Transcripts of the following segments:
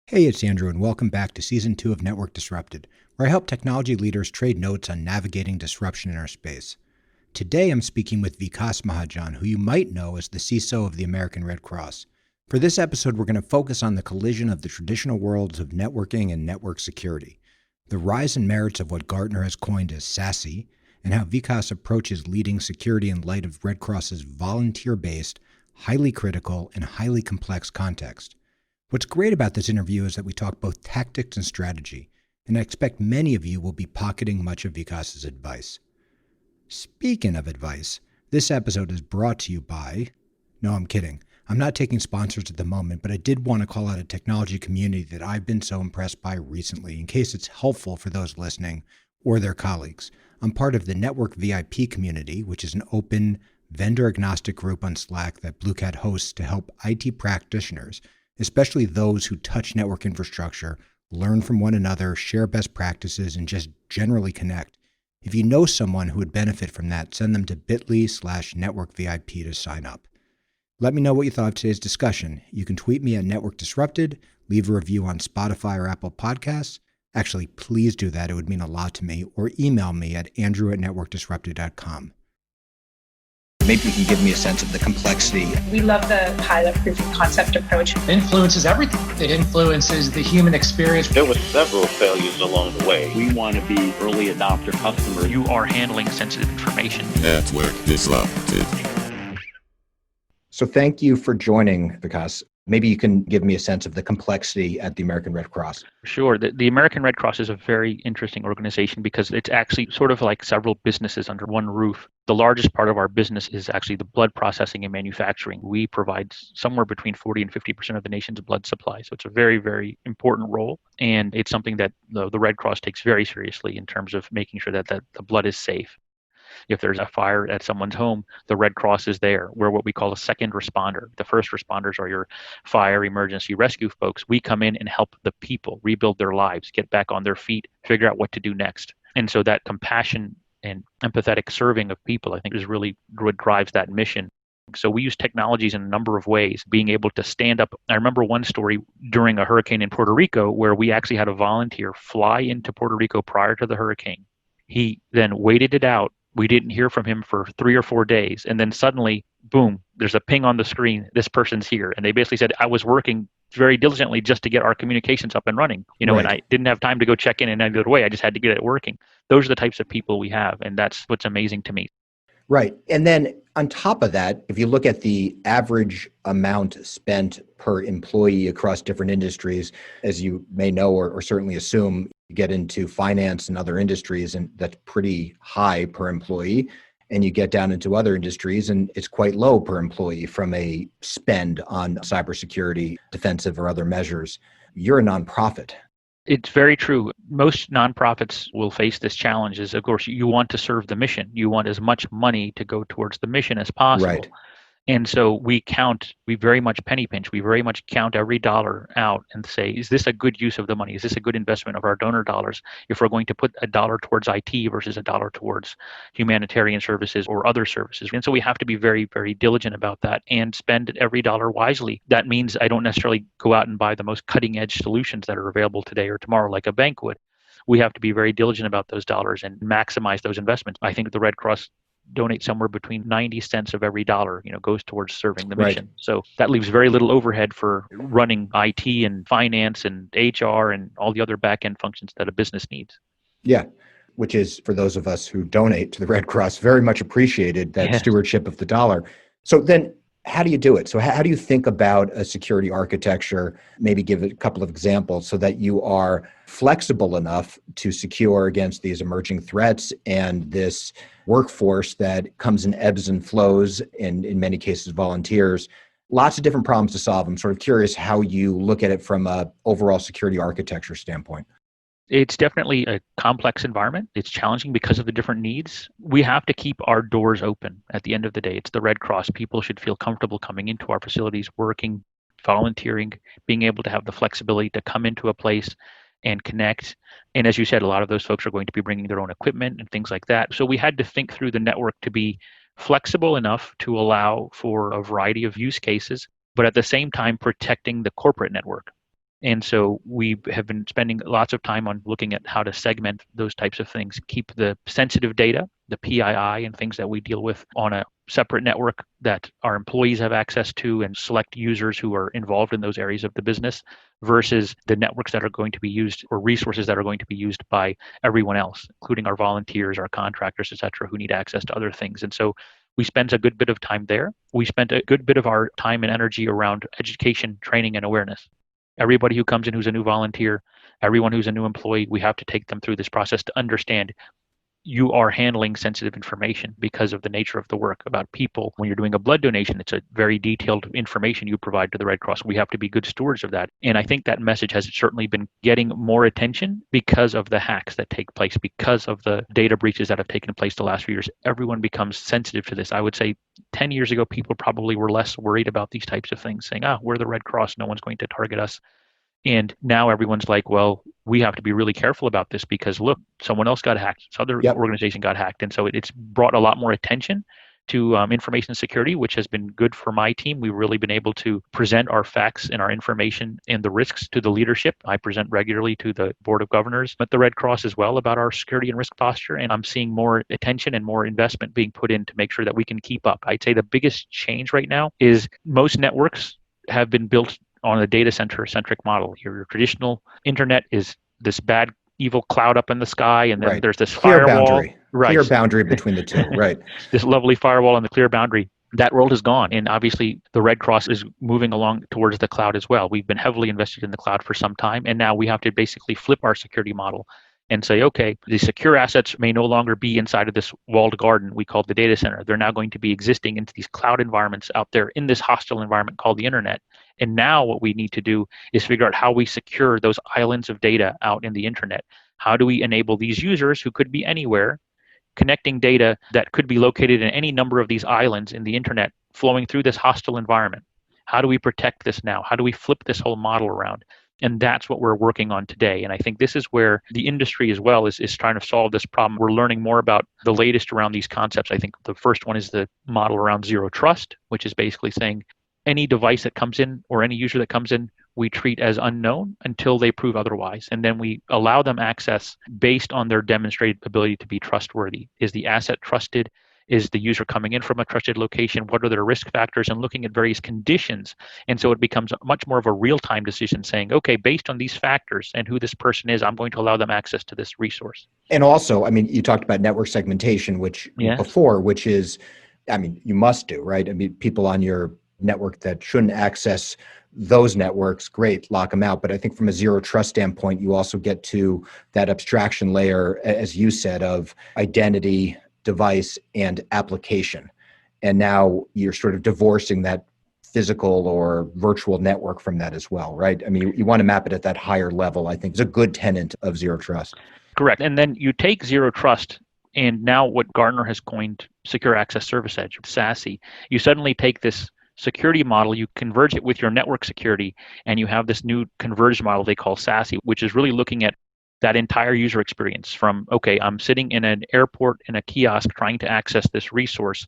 Hey, it's Andrew, and welcome back to Season 2 of Network Disrupted, where I help technology leaders trade notes on navigating disruption in our space. Today, I'm speaking with Vikas Mahajan, who you might know as the CISO of the American Red Cross. For this episode, we're going to focus on the collision of the traditional worlds of networking and network security, the rise and merits of what Gartner has coined as SASE, and how Vikas approaches leading security in light of Red Cross's volunteer-based, highly critical, and highly complex context. What's great about this interview is that we talk both tactics and strategy, and I expect many of you will be pocketing much of Vikas's advice. Speaking of advice, this episode is brought to you by... No, I'm kidding. I'm not taking sponsors at the moment, but I did want to call out a technology community that I've been so impressed by recently, in case it's helpful for those listening or their colleagues. I'm part of the Network VIP community, which is an open, vendor-agnostic group on Slack that Blue Cat hosts to help IT practitioners, especially those who touch network infrastructure, learn from one another, share best practices, and just generally connect. If you know someone who would benefit from that, send them to bit.ly/networkvip to sign up. Let me know what you thought of today's discussion. You can tweet me at Network Disrupted, leave a review on Spotify or Apple Podcasts. Actually, please do that. It would mean a lot to me. Or email me at andrew@networkdisrupted.com. Maybe you can give me a sense of the complexity. We love the pilot proof of concept approach. It influences everything. It influences the human experience. There were several failures along the way. We want to be early adopter customers. You are handling sensitive information. Network Disrupted. So thank you for joining, Vikas. Maybe you can give me a sense of the complexity at the American Red Cross. Sure. The American Red Cross is a very interesting organization because it's actually sort of like several businesses under one roof. The largest part of our business is actually the blood processing and manufacturing. We provide somewhere between 40 and 50% of the nation's blood supply. So it's a very, very important role. And it's something that the Red Cross takes very seriously in terms of making sure that the blood is safe. If there's a fire at someone's home, the Red Cross is there. We're what we call a second responder. The first responders are your fire, emergency, rescue folks. We come in and help the people rebuild their lives, get back on their feet, figure out what to do next. And so that compassion and empathetic serving of people, I think, is really what drives that mission. So we use technologies in a number of ways, being able to stand up. I remember one story during a hurricane in Puerto Rico where we actually had a volunteer fly into Puerto Rico prior to the hurricane. He then waited it out. We didn't hear from him for 3 or 4 days. And then suddenly, boom, there's a ping on the screen. This person's here. And they basically said, I was working very diligently just to get our communications up and running, right. And I didn't have time to go check in any other way. I just had to get it working. Those are the types of people we have. And that's what's amazing to me. Right. And then on top of that, if you look at the average amount spent per employee across different industries, as you may know or certainly assume, you get into finance and other industries, and that's pretty high per employee. And you get down into other industries, and it's quite low per employee from a spend on cybersecurity, defensive, or other measures. You're a nonprofit. It's very true. Most nonprofits will face this challenge is, of course, you want to serve the mission. You want as much money to go towards the mission as possible. Right. And so we very much penny pinch. We very much count every dollar out and say, is this a good use of the money? Is this a good investment of our donor dollars if we're going to put a dollar towards IT versus a dollar towards humanitarian services or other services? And so we have to be very, very diligent about that and spend every dollar wisely. That means I don't necessarily go out and buy the most cutting edge solutions that are available today or tomorrow like a bank would. We have to be very diligent about those dollars and maximize those investments. I think the Red Cross donate somewhere between 90 cents of every dollar, goes towards serving the mission. Right. So that leaves very little overhead for running IT and finance and HR and all the other back-end functions that a business needs. Yeah, which is, for those of us who donate to the Red Cross, very much appreciated, that stewardship of the dollar. So then how do you do it? So how do you think about a security architecture? Maybe give a couple of examples so that you are flexible enough to secure against these emerging threats and this workforce that comes in ebbs and flows, and in many cases volunteers. Lots of different problems to solve. I'm sort of curious how you look at it from an overall security architecture standpoint. It's definitely a complex environment. It's challenging because of the different needs. We have to keep our doors open at the end of the day. It's the Red Cross. People should feel comfortable coming into our facilities, working, volunteering, being able to have the flexibility to come into a place and connect. And as you said, a lot of those folks are going to be bringing their own equipment and things like that. So we had to think through the network to be flexible enough to allow for a variety of use cases, but at the same time protecting the corporate network. And so we have been spending lots of time on looking at how to segment those types of things, keep the sensitive data, the PII and things that we deal with on a separate network that our employees have access to, and select users who are involved in those areas of the business versus the networks that are going to be used or resources that are going to be used by everyone else, including our volunteers, our contractors, et cetera, who need access to other things. And so we spent a good bit of time there. We spent a good bit of our time and energy around education, training, and awareness. Everybody who comes in who's a new volunteer, everyone who's a new employee, we have to take them through this process to understand you are handling sensitive information because of the nature of the work about people. When you're doing a blood donation, it's a very detailed information you provide to the Red Cross. We have to be good stewards of that. And I think that message has certainly been getting more attention because of the hacks that take place, because of the data breaches that have taken place the last few years. Everyone becomes sensitive to this. I would say 10 years ago, people probably were less worried about these types of things, saying, we're the Red Cross, no one's going to target us. And now everyone's like, well, we have to be really careful about this because look, someone else got hacked. This other organization got hacked. And so it's brought a lot more attention to information security, which has been good for my team. We've really been able to present our facts and our information and the risks to the leadership. I present regularly to the Board of Governors at the Red Cross as well about our security and risk posture. And I'm seeing more attention and more investment being put in to make sure that we can keep up. I'd say the biggest change right now is most networks have been built on a data center centric model. Your traditional internet is this bad, evil cloud up in the sky, and then there's this clear firewall. Boundary. Clear boundary between the two, right. This lovely firewall and the clear boundary. That world is gone. And obviously, the Red Cross is moving along towards the cloud as well. We've been heavily invested in the cloud for some time, and now we have to basically flip our security model and say, okay, the secure assets may no longer be inside of this walled garden we call the data center. They're now going to be existing into these cloud environments out there in this hostile environment called the internet. And now what we need to do is figure out how we secure those islands of data out in the internet. How do we enable these users who could be anywhere, connecting data that could be located in any number of these islands in the internet, flowing through this hostile environment? How do we protect this now? How do we flip this whole model around? And that's what we're working on today. And I think this is where the industry as well is trying to solve this problem. We're learning more about the latest around these concepts. I think the first one is the model around zero trust, which is basically saying any device that comes in or any user that comes in, we treat as unknown until they prove otherwise. And then we allow them access based on their demonstrated ability to be trustworthy. Is the asset trusted? Is the user coming in from a trusted location? What are their risk factors? And looking at various conditions. And so it becomes much more of a real-time decision saying, okay, based on these factors and who this person is, I'm going to allow them access to this resource. And also, I mean, you talked about network segmentation, which is, I mean, you must do, right? I mean, people on your network that shouldn't access those networks, great, lock them out. But I think from a zero trust standpoint, you also get to that abstraction layer, as you said, of identity, device, and application. And now you're sort of divorcing that physical or virtual network from that as well, right? I mean, you want to map it at that higher level, I think is a good tenet of zero trust. Correct. And then you take zero trust, and now what Gartner has coined Secure Access Service Edge, SASE, you suddenly take this security model, you converge it with your network security, and you have this new converged model they call SASE, which is really looking at that entire user experience from, okay, I'm sitting in an airport in a kiosk trying to access this resource.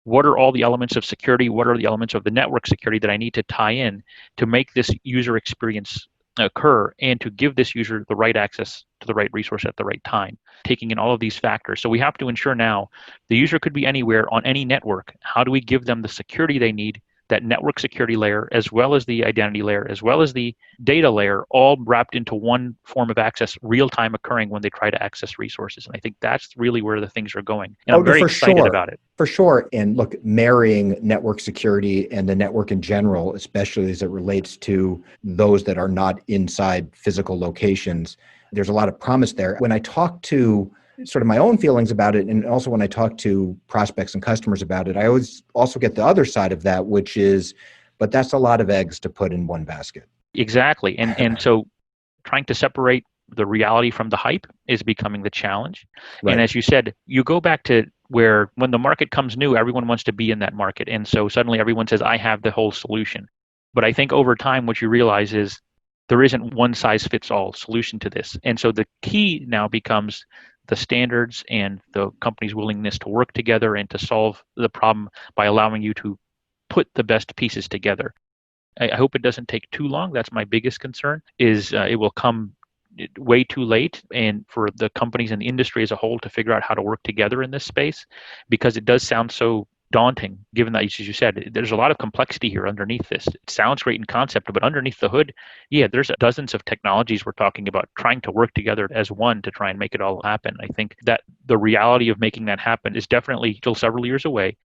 What are all the elements of security? What are the elements of the network security that I need to tie in to make this user experience occur and to give this user the right access to the right resource at the right time, taking in all of these factors. So we have to ensure now the user could be anywhere on any network. How do we give them the security they need, that network security layer, as well as the identity layer, as well as the data layer, all wrapped into one form of access, real-time occurring when they try to access resources. And I think that's really where the things are going. And I'm very excited about it. For sure. And look, marrying network security and the network in general, especially as it relates to those that are not inside physical locations, there's a lot of promise there. When I talk to sort of my own feelings about it, and also when I talk to prospects and customers about it, I always also get the other side of that, which is, but that's a lot of eggs to put in one basket. Exactly. And so trying to separate the reality from the hype is becoming the challenge. Right. And as you said, you go back to where when the market comes new, everyone wants to be in that market. And so suddenly everyone says, I have the whole solution. But I think over time, what you realize is there isn't one size fits all solution to this. And so the key now becomes the standards and the company's willingness to work together and to solve the problem by allowing you to put the best pieces together. I hope it doesn't take too long. That's my biggest concern, is it will come way too late, and for the companies and the industry as a whole to figure out how to work together in this space, because it does sound so daunting, given that, as you said, there's a lot of complexity here underneath this. It sounds great in concept, but underneath the hood, yeah, there's dozens of technologies we're talking about trying to work together as one to try and make it all happen. I think that the reality of making that happen is definitely still several years away.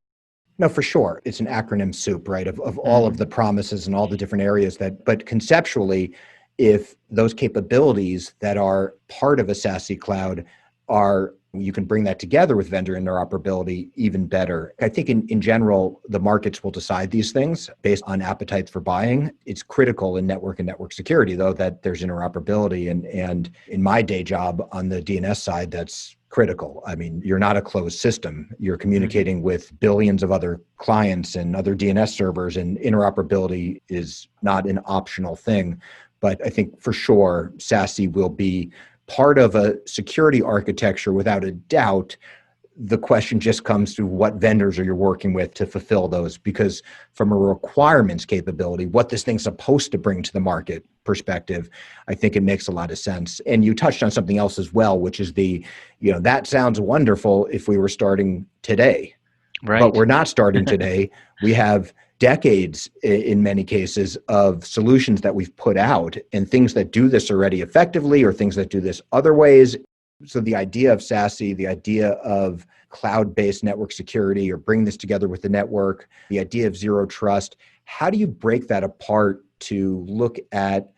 No, for sure. It's an acronym soup, right, of all of the promises and all the different areas but conceptually, if those capabilities that are part of a SASE cloud you can bring that together with vendor interoperability even better. I think in general, the markets will decide these things based on appetites for buying. It's critical in network and network security, though, that there's interoperability. And in my day job on the DNS side, that's critical. I mean, you're not a closed system. You're communicating with billions of other clients and other DNS servers, and interoperability is not an optional thing. But I think for sure, SASE will be part of a security architecture without a doubt. The question just comes to what vendors are you working with to fulfill those, because from a requirements capability, what this thing's supposed to bring to the market perspective, I think it makes a lot of sense. And you touched on something else as well, which is that sounds wonderful if we were starting today, Right. But we're not starting today. We have decades, in many cases, of solutions that we've put out and things that do this already effectively or things that do this other ways. So the idea of SASE, the idea of cloud-based network security, or bring this together with the network, the idea of zero trust, how do you break that apart to look at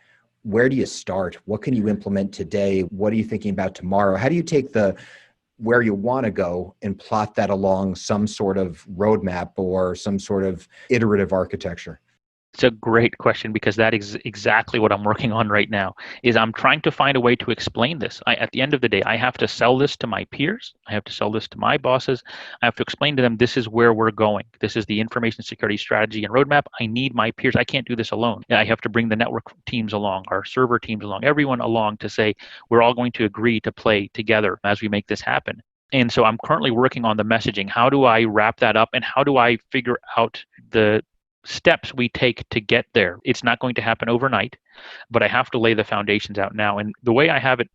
where do you start? What can you implement today? What are you thinking about tomorrow? How do you take where you want to go and plot that along some sort of roadmap or some sort of iterative architecture? It's a great question, because that is exactly what I'm working on right now. Is I'm trying to find a way to explain this. At the end of the day, I have to sell this to my peers. I have to sell this to my bosses. I have to explain to them, this is where we're going. This is the information security strategy and roadmap. I need my peers. I can't do this alone. I have to bring the network teams along, our server teams along, everyone along, to say we're all going to agree to play together as we make this happen. And so I'm currently working on the messaging. How do I wrap that up, and how do I figure out the steps we take to get there? It's not going to happen overnight, but I have to lay the foundations out now. And the way I have it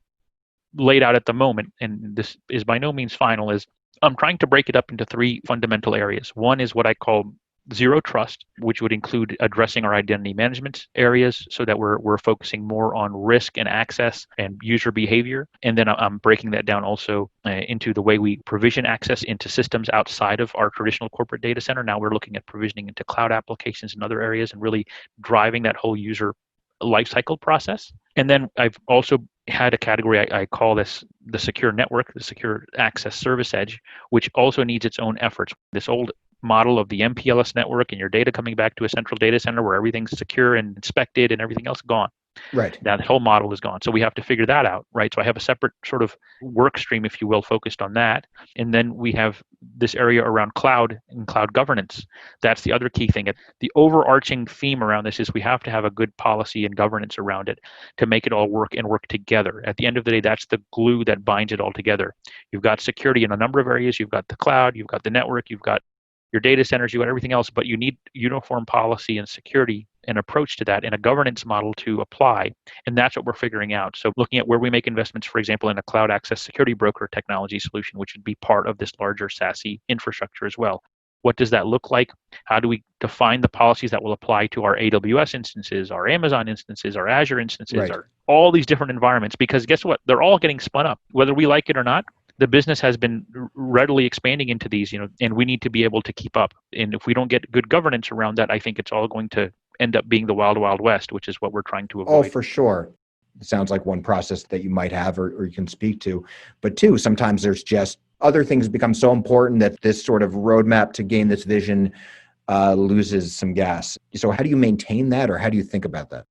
laid out at the moment, and this is by no means final, is I'm trying to break it up into three fundamental areas. One is what I call zero trust, which would include addressing our identity management areas so that we're focusing more on risk and access and user behavior. And then I'm breaking that down also into the way we provision access into systems outside of our traditional corporate data center. Now we're looking at provisioning into cloud applications and other areas, and really driving that whole user lifecycle process. And then I've also had a category I call this the secure network, the secure access service edge, which also needs its own efforts. This old model of the MPLS network and your data coming back to a central data center where everything's secure and inspected and everything else gone. Right. Now the whole model is gone. So we have to figure that out, right? So I have a separate sort of work stream, if you will, focused on that. And then we have this area around cloud and cloud governance. That's the other key thing. The overarching theme around this is we have to have a good policy and governance around it to make it all work and work together. At the end of the day, that's the glue that binds it all together. You've got security in a number of areas. You've got the cloud, you've got the network, you've got your data centers, you got everything else, but you need uniform policy and security and approach to that, and a governance model to apply. And that's what we're figuring out. So looking at where we make investments, for example, in a cloud access security broker technology solution, which would be part of this larger SASE infrastructure as well. What does that look like? How do we define the policies that will apply to our AWS instances, our Amazon instances, our Azure instances, Right. all these different environments? Because guess what? They're all getting spun up, whether we like it or not. The business has been readily expanding into these, and we need to be able to keep up. And if we don't get good governance around that, I think it's all going to end up being the wild, wild west, which is what we're trying to avoid. Oh, for sure. It sounds like one process that you might have or you can speak to. But two, sometimes there's just other things become so important that this sort of roadmap to gain this vision loses some gas. So how do you maintain that, or how do you think about that?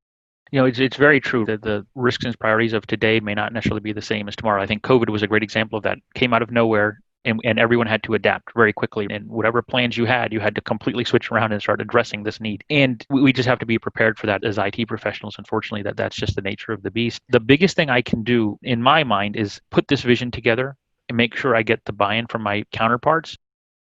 It's very true that the risks and priorities of today may not necessarily be the same as tomorrow. I think COVID was a great example of that. Came out of nowhere, and everyone had to adapt very quickly. And whatever plans you had to completely switch around and start addressing this need. And we just have to be prepared for that as IT professionals. Unfortunately, that's just the nature of the beast. The biggest thing I can do in my mind is put this vision together and make sure I get the buy-in from my counterparts,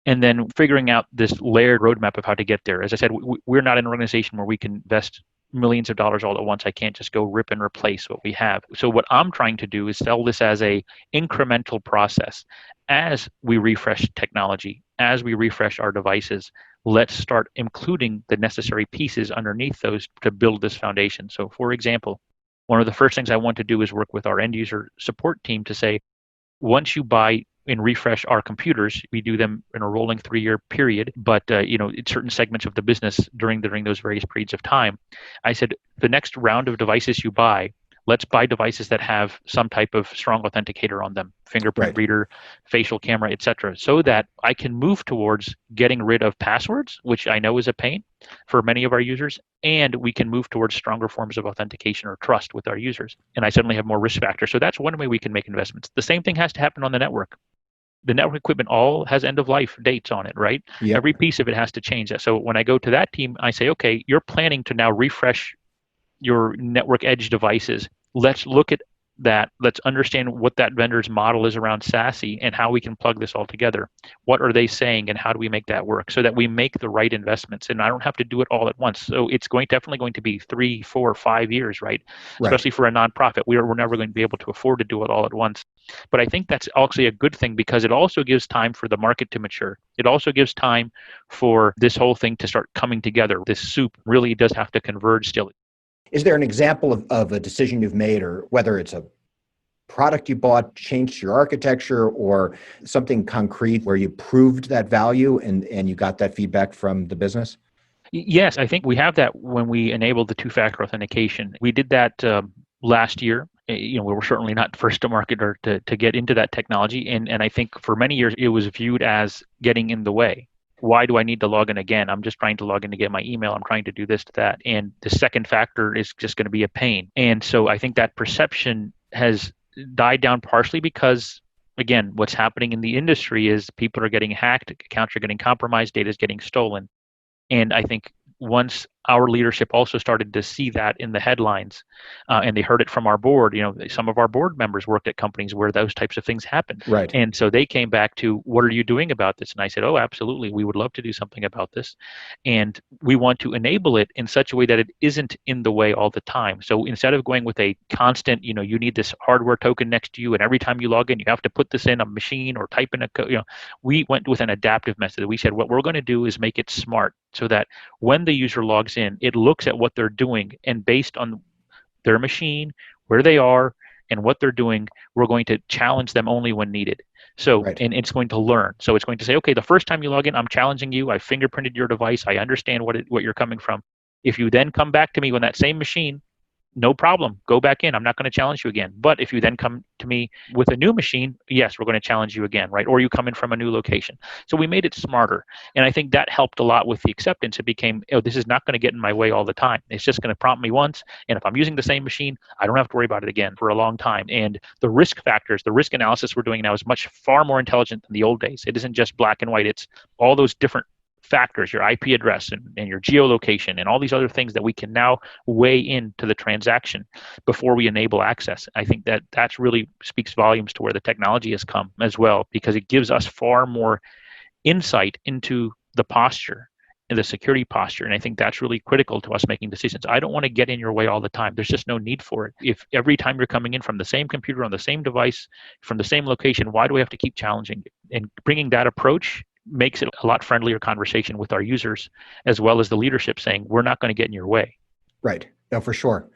and then figuring out this layered roadmap of how to get there. As I said, we're not an organization where we can invest millions of dollars all at once. I can't just go rip and replace what we have. So what I'm trying to do is sell this as a incremental process. As we refresh technology, as we refresh our devices, let's start including the necessary pieces underneath those to build this foundation. So for example, one of the first things I want to do is work with our end user support team to say, once you buy and refresh our computers, we do them in a rolling 3-year period, but in certain segments of the business during those various periods of time. I said, the next round of devices you buy, let's buy devices that have some type of strong authenticator on them, fingerprint reader, facial camera, etc., so that I can move towards getting rid of passwords, which I know is a pain for many of our users, and we can move towards stronger forms of authentication or trust with our users. And I suddenly have more risk factors. So that's one way we can make investments. The same thing has to happen on the network. The network equipment all has end of life dates on it, right? Yep. Every piece of it has to change. So when I go to that team, I say, okay, you're planning to now refresh your network edge devices. Let's look at that. Let's understand what that vendor's model is around SASE and how we can plug this all together. What are they saying and how do we make that work so that we make the right investments? And I don't have to do it all at once. So it's definitely going to be 3, 4, 5 years, right? Especially for a nonprofit. We're never going to be able to afford to do it all at once. But I think that's actually a good thing because it also gives time for the market to mature. It also gives time for this whole thing to start coming together. This soup really does have to converge still. Is there an example of a decision you've made, or whether it's a product you bought, changed your architecture, or something concrete where you proved that value and you got that feedback from the business? Yes, I think we have that when we enabled the two-factor authentication. We did that last year. We were certainly not first to market or to get into that technology. And I think for many years, it was viewed as getting in the way. Why do I need to log in again? I'm just trying to log in to get my email. I'm trying to do this, to that. And the second factor is just going to be a pain. And so I think that perception has died down partially because, again, what's happening in the industry is people are getting hacked, accounts are getting compromised, data is getting stolen. And I think once our leadership also started to see that in the headlines, and they heard it from our board, some of our board members worked at companies where those types of things happen. Right. And so they came back to, what are you doing about this? And I said, oh, absolutely. We would love to do something about this. And we want to enable it in such a way that it isn't in the way all the time. So instead of going with a constant, you need this hardware token next to you, and every time you log in, you have to put this in a machine or type in a code, we went with an adaptive method. We said, what we're going to do is make it smart so that when the user logs in, it looks at what they're doing, and based on their machine, where they are, and what they're doing, we're going to challenge them only when needed. So, and it's going to learn. So it's going to say, okay, the first time you log in, I'm challenging you. I fingerprinted your device. I understand what you're coming from. If you then come back to me on that same machine, no problem. Go back in. I'm not going to challenge you again. But if you then come to me with a new machine, yes, we're going to challenge you again, right? Or you come in from a new location. So we made it smarter. And I think that helped a lot with the acceptance. It became, this is not going to get in my way all the time. It's just going to prompt me once. And if I'm using the same machine, I don't have to worry about it again for a long time. And the risk factors, the risk analysis we're doing now is far more intelligent than the old days. It isn't just black and white. It's all those different factors, your IP address and your geolocation and all these other things that we can now weigh into the transaction before we enable access. I think that's really speaks volumes to where the technology has come as well, because it gives us far more insight into the posture and the security posture. And I think that's really critical to us making decisions. I don't want to get in your way all the time. There's just no need for it. If every time you're coming in from the same computer on the same device, from the same location, why do we have to keep challenging it? And bringing that approach makes it a lot friendlier conversation with our users, as well as the leadership saying, we're not going to get in your way. Right. No, for sure.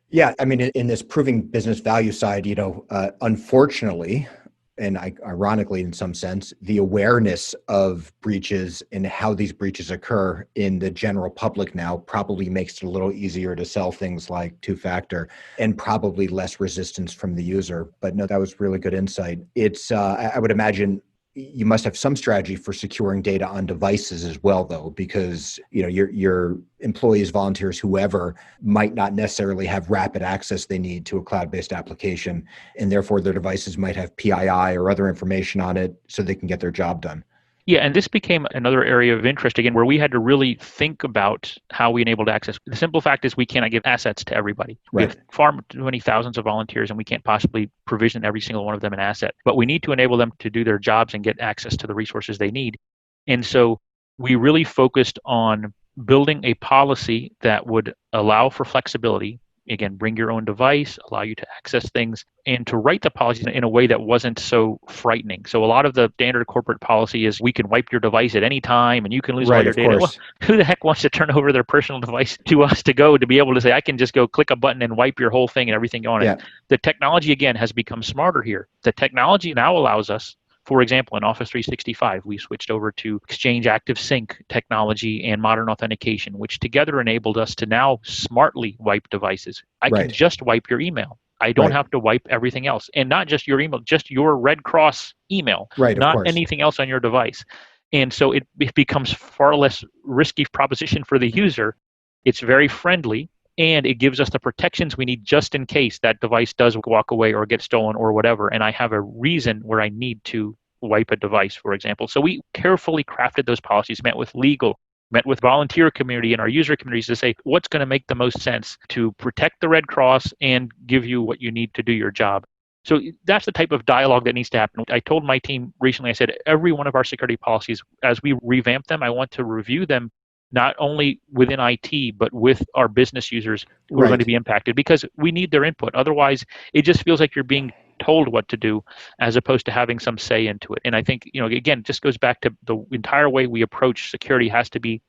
Yeah. I mean, in this proving business value side, unfortunately, and ironically in some sense, the awareness of breaches and how these breaches occur in the general public now probably makes it a little easier to sell things like two-factor, and probably less resistance from the user. But no, that was really good insight. It's, I would imagine, you must have some strategy for securing data on devices as well, though, because your employees, volunteers, whoever might not necessarily have rapid access they need to a cloud-based application, and therefore their devices might have PII or other information on it so they can get their job done. Yeah, and this became another area of interest, again, where we had to really think about how we enabled access. The simple fact is we cannot give assets to everybody. We Right. have far too many thousands of volunteers, and we can't possibly provision every single one of them an asset. But we need to enable them to do their jobs and get access to the resources they need. And so we really focused on building a policy that would allow for flexibility. Again, bring your own device, allow you to access things, and to write the policies in a way that wasn't so frightening. So a lot of the standard corporate policy is we can wipe your device at any time and you can lose all Right, your of data. Well, course. who the heck wants to turn over their personal device to us to be able to say, I can just go click a button and wipe your whole thing and everything on it. Yeah. The technology, again, has become smarter here. The technology now allows us, for example, in Office 365, we switched over to Exchange Active Sync technology and modern authentication, which together enabled us to now smartly wipe devices. I Right. can just wipe your email. I don't Right. have to wipe everything else. And not just your email, just your Red Cross email, Right, of not course. anything else on your device. And so it becomes far less risky proposition for the user. It's very friendly. And it gives us the protections we need just in case that device does walk away or get stolen or whatever. And I have a reason where I need to wipe a device, for example. So we carefully crafted those policies, met with legal, met with volunteer community and our user communities to say what's going to make the most sense to protect the Red Cross and give you what you need to do your job. So that's the type of dialogue that needs to happen. I told my team recently, I said, every one of our security policies, as we revamp them, I want to review them not only within IT, but with our business users who are Right. going to be impacted, because we need their input. Otherwise, it just feels like you're being told what to do as opposed to having some say into it. And I think, again, it just goes back to the entire way we approach security has to be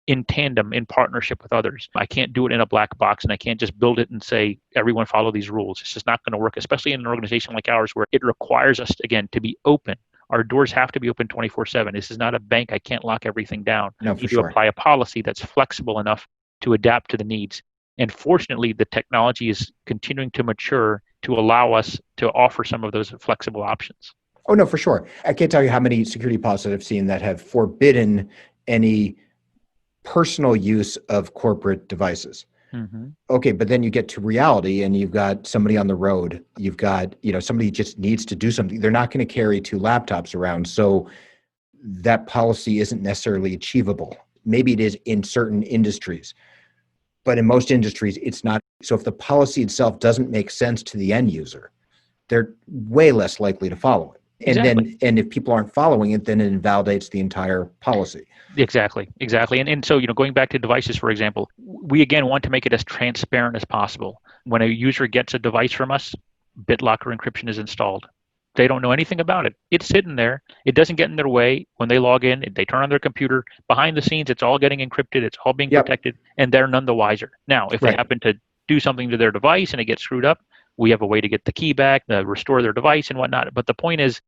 in tandem, in partnership with others. I can't do it in a black box, and I can't just build it and say, everyone follow these rules. It's just not going to work, especially in an organization like ours where it requires us, again, to be open. Our doors have to be open 24/7. This is not a bank. I can't lock everything down. No, I for need to sure. apply a policy that's flexible enough to adapt to the needs. And fortunately, the technology is continuing to mature to allow us to offer some of those flexible options. Oh, no, for sure. I can't tell you how many security policies I've seen that have forbidden any personal use of corporate devices. Mm-hmm. Okay, but then you get to reality and you've got somebody on the road. You've got, somebody just needs to do something. They're not going to carry 2 laptops around. So that policy isn't necessarily achievable. Maybe it is in certain industries, but in most industries, it's not. So if the policy itself doesn't make sense to the end user, they're way less likely to follow it. Exactly. And if people aren't following it, then it invalidates the entire policy. Exactly. And so, going back to devices, for example, we again want to make it as transparent as possible. When a user gets a device from us, BitLocker encryption is installed. They don't know anything about it. It's sitting there. It doesn't get in their way. When they log in, they turn on their computer. Behind the scenes, it's all getting encrypted. It's all being Yep. protected, and they're none the wiser. Now, if they Right. happen to do something to their device and it gets screwed up, we have a way to get the key back, restore their device and whatnot. But the point is,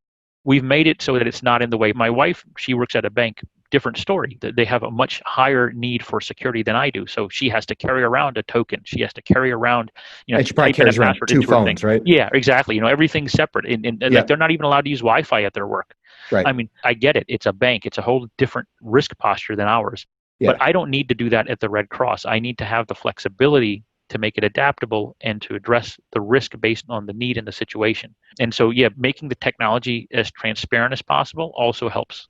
we've made it so that it's not in the way. My wife, she works at a bank, different story. They have a much higher need for security than I do. So she has to carry around a token. She has to carry around, And she probably type in a carries around password 2 into her phones, thing. right? Yeah, exactly. Everything's separate. And Yeah. like they're not even allowed to use Wi-Fi at their work. Right. I mean, I get it. It's a bank. It's a whole different risk posture than ours. Yeah. But I don't need to do that at the Red Cross. I need to have the flexibility to make it adaptable and to address the risk based on the need and the situation. And so, making the technology as transparent as possible also helps.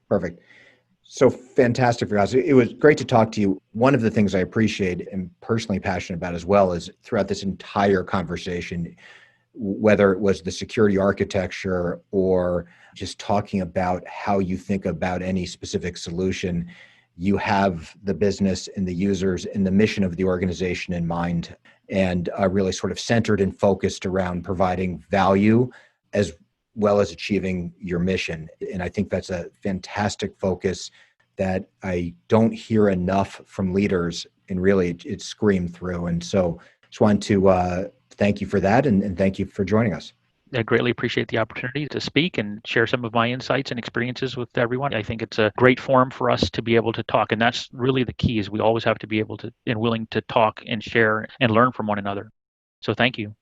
Perfect. So fantastic, Vikas. It was great to talk to you. One of the things I appreciate and personally passionate about as well is throughout this entire conversation, whether it was the security architecture or just talking about how you think about any specific solution, you have the business and the users and the mission of the organization in mind, and are really sort of centered and focused around providing value as well as achieving your mission. And I think that's a fantastic focus that I don't hear enough from leaders, and really it's screamed through. And so just wanted to thank you for that, and thank you for joining us. I greatly appreciate the opportunity to speak and share some of my insights and experiences with everyone. I think it's a great forum for us to be able to talk. And that's really the key, is we always have to be able to and willing to talk and share and learn from one another. So thank you.